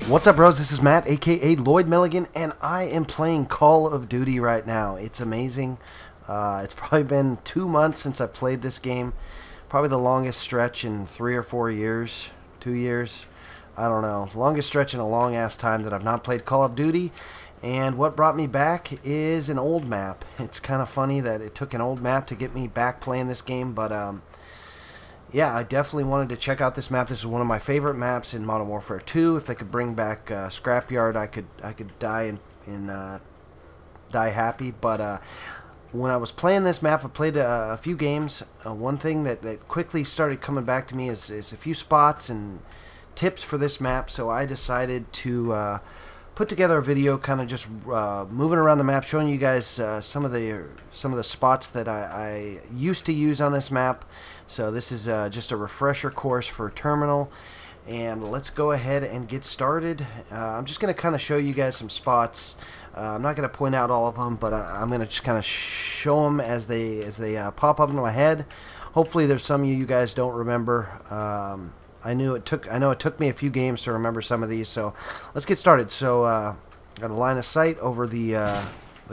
What's up, bros? This is Matt, aka Lloyd Milligan, and I am playing Call of Duty right now. It's amazing. It's probably been 2 months since I played this game. Probably the longest stretch in 3 or 4 years. 2 years. I don't know. Longest stretch in a long-ass time that I've not played Call of Duty. And what brought me back is an old map. It's kind of funny that it took an old map to get me back playing this game, but yeah, I definitely wanted to check out this map. This is one of my favorite maps in Modern Warfare 2. If they could bring back Scrapyard, I could die die happy. But when I was playing this map, I played a few games. One thing that quickly started coming back to me is a few spots and tips for this map. So I decided to put together a video, kind of just moving around the map, showing you guys some of the spots that I used to use on this map. So this is just a refresher course for Terminal, and let's go ahead and get started. I'm just going to kind of show you guys some spots. I'm not going to point out all of them, but I'm going to just kind of show them as they pop up into my head. Hopefully, there's some of you guys don't remember. I know it took me a few games to remember some of these, so let's get started. So got a line of sight over the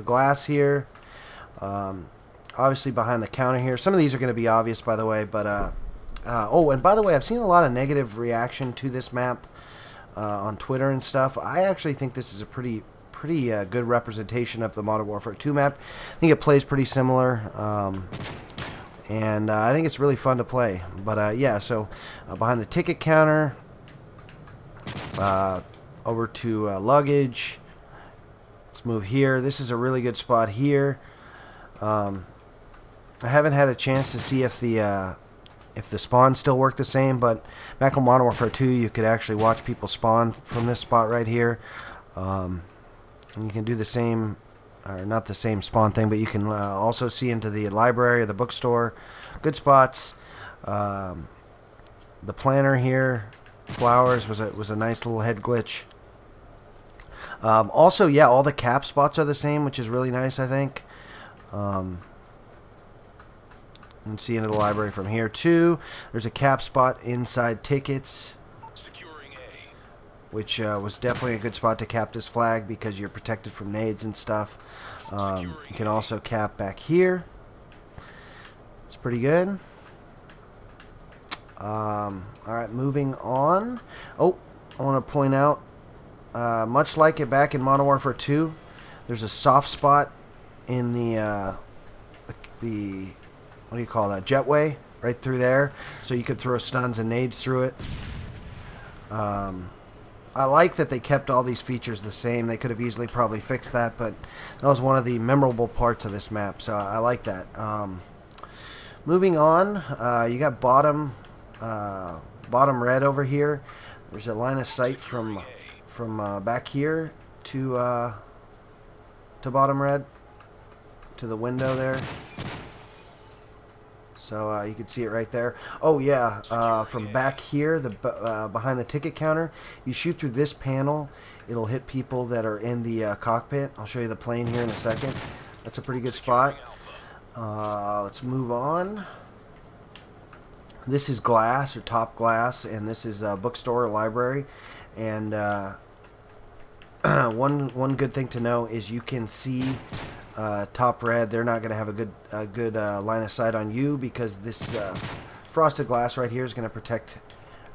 glass here. Obviously behind the counter here. Some of these are going to be obvious, by the way, but oh, and by the way, I've seen a lot of negative reaction to this map on Twitter and stuff. I actually think this is a pretty good representation of the Modern Warfare 2 map. I think it plays pretty similar. And I think it's really fun to play. But yeah, so behind the ticket counter, over to luggage. Let's move here. This is a really good spot here. I haven't had a chance to see if the spawns still work the same, but back on Modern Warfare 2, you could actually watch people spawn from this spot right here. And you can do the same. Or not the same spawn thing, but you can also see into the library or the bookstore. Good spots. The planner here, flowers, was a nice little head glitch. Also, yeah, all the cap spots are the same, which is really nice, I think. You can see into the library from here too. There's a cap spot inside tickets, which was definitely a good spot to cap this flag because you're protected from nades and stuff. You can also cap back here. It's pretty good. Alright, moving on. Oh, I want to point out, much like it back in Modern Warfare 2, there's a soft spot in the what do you call that, jetway, right through there, so you could throw stuns and nades through it. I like that they kept all these features the same. They could have easily probably fixed that, but that was one of the memorable parts of this map, so I like that. Moving on, you got bottom red over here. There's a line of sight from back here to bottom red, to the window there. So you can see it right there. Oh yeah, from back here, behind the ticket counter, you shoot through this panel, it'll hit people that are in the cockpit. I'll show you the plane here in a second. That's a pretty good spot. Let's move on. This is glass, or top glass, and this is a bookstore or library. And one good thing to know is you can see top red. They're not going to have a good line of sight on you because this frosted glass right here is going to protect,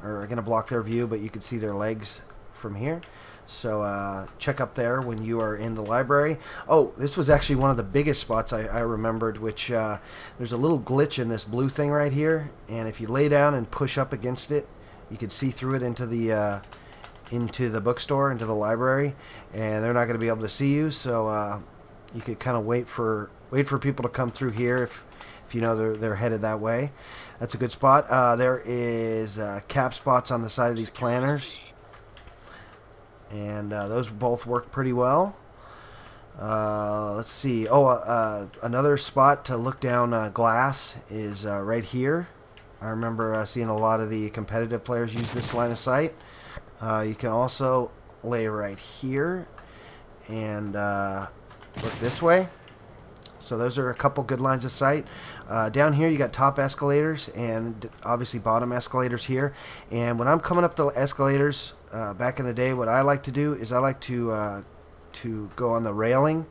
or going to block their view, but you can see their legs from here. So check up there when you are in the library. Oh, this was actually one of the biggest spots I remembered, which there's a little glitch in this blue thing right here, and if you lay down and push up against it, you can see through it into the bookstore, into the library, and they're not going to be able to see you. So you could kind of wait for people to come through here if you know they're headed that way. That's a good spot. There is cap spots on the side of these planners, and those both work pretty well. Let's see. Oh, another spot to look down glass is right here. I remember seeing a lot of the competitive players use this line of sight. You can also lay right here and look this way. So those are a couple good lines of sight. Down here you got top escalators and obviously bottom escalators here. And when I'm coming up the escalators, back in the day, what I like to do is I like to go on the railing.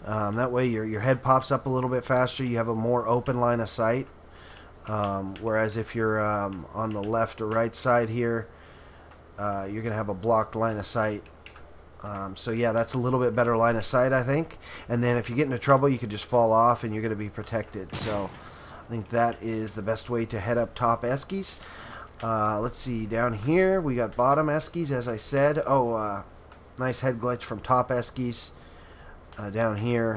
That way your head pops up a little bit faster. You have a more open line of sight. Whereas if you're on the left or right side here, you're going to have a blocked line of sight. So yeah, that's a little bit better line of sight, I think. And then if you get into trouble, you could just fall off and you're going to be protected. So I think that is the best way to head up top eskies. Let's see, down here we got bottom eskies, as I said. Oh, nice head glitch from top eskies. Down here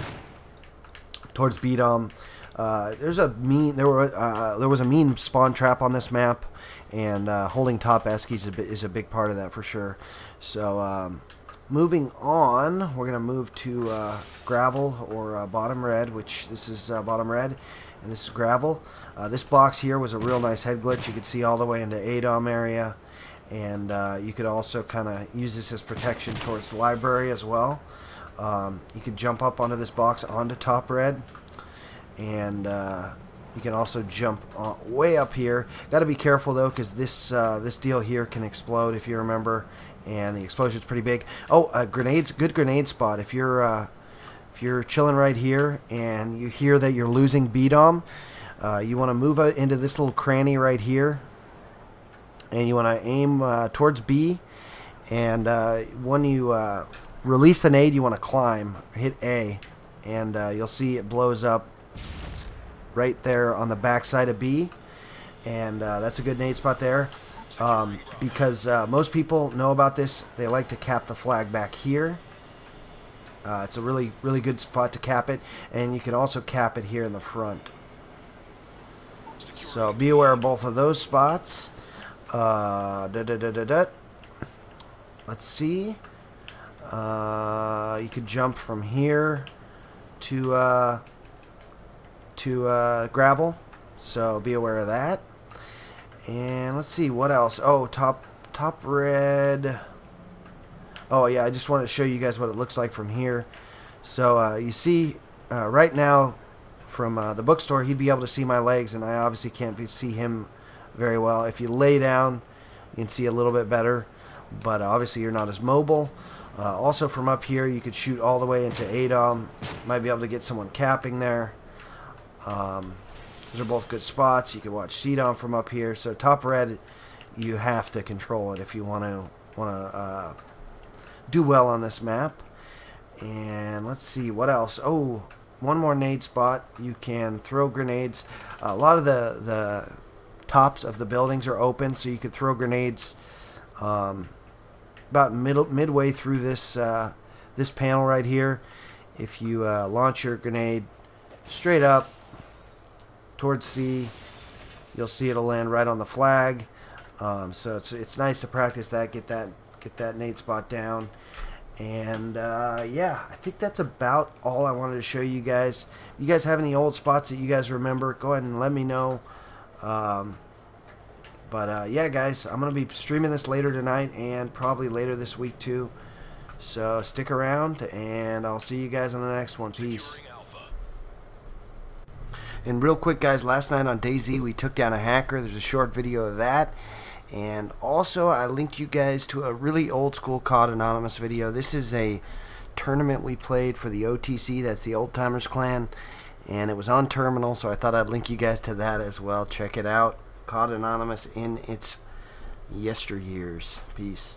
towards Bedom. There was a mean spawn trap on this map, and holding top eskies is a big part of that for sure. So moving on, we're gonna move to gravel or bottom red, which this is bottom red, and this is gravel. This box here was a real nice head glitch. You could see all the way into ADOM area, and you could also kind of use this as protection towards the library as well. You could jump up onto this box onto top red, and you can also jump way up here. Got to be careful though, because this deal here can explode if you remember, and the explosion's pretty big. Oh, grenades, good grenade spot. If you're chilling right here and you hear that you're losing Bedom, you want to move out into this little cranny right here, and you want to aim towards B, and when you release the nade, you want to climb, hit A, and you'll see it blows up right there on the back side of B, and that's a good nade spot there. Because most people know about this, they like to cap the flag back here. It's a really good spot to cap it, and you can also cap it here in the front. So be aware of both of those spots. Let's see. You could jump from here to gravel, so be aware of that. And let's see what else. Oh, top red. Oh yeah, I just wanted to show you guys what it looks like from here. So you see right now from the bookstore, he'd be able to see my legs, and I obviously can't see him very well. If you lay down, you can see a little bit better, but obviously you're not as mobile. Also from up here, you could shoot all the way into ADOM. Might be able to get someone capping there. Those are both good spots. You can watch CODAN from up here. So top red, you have to control it if you want to do well on this map. And let's see what else. Oh, one more nade spot. You can throw grenades. A lot of the tops of the buildings are open, so you could throw grenades about midway through this this panel right here. If you launch your grenade straight up towards C, you'll see it'll land right on the flag. So it's nice to practice that, get that nade spot down. And yeah, I think that's about all I wanted to show you guys. If you guys have any old spots that you guys remember, go ahead and let me know. Yeah, guys, I'm going to be streaming this later tonight and probably later this week too. So stick around, and I'll see you guys on the next one. Peace. And real quick, guys, last night on DayZ, we took down a hacker. There's a short video of that. And also, I linked you guys to a really old school CODanonymous video. This is a tournament we played for the OTC. That's the Old Timers Clan. And it was on Terminal, so I thought I'd link you guys to that as well. Check it out. CODanonymous in its yesteryears. Peace.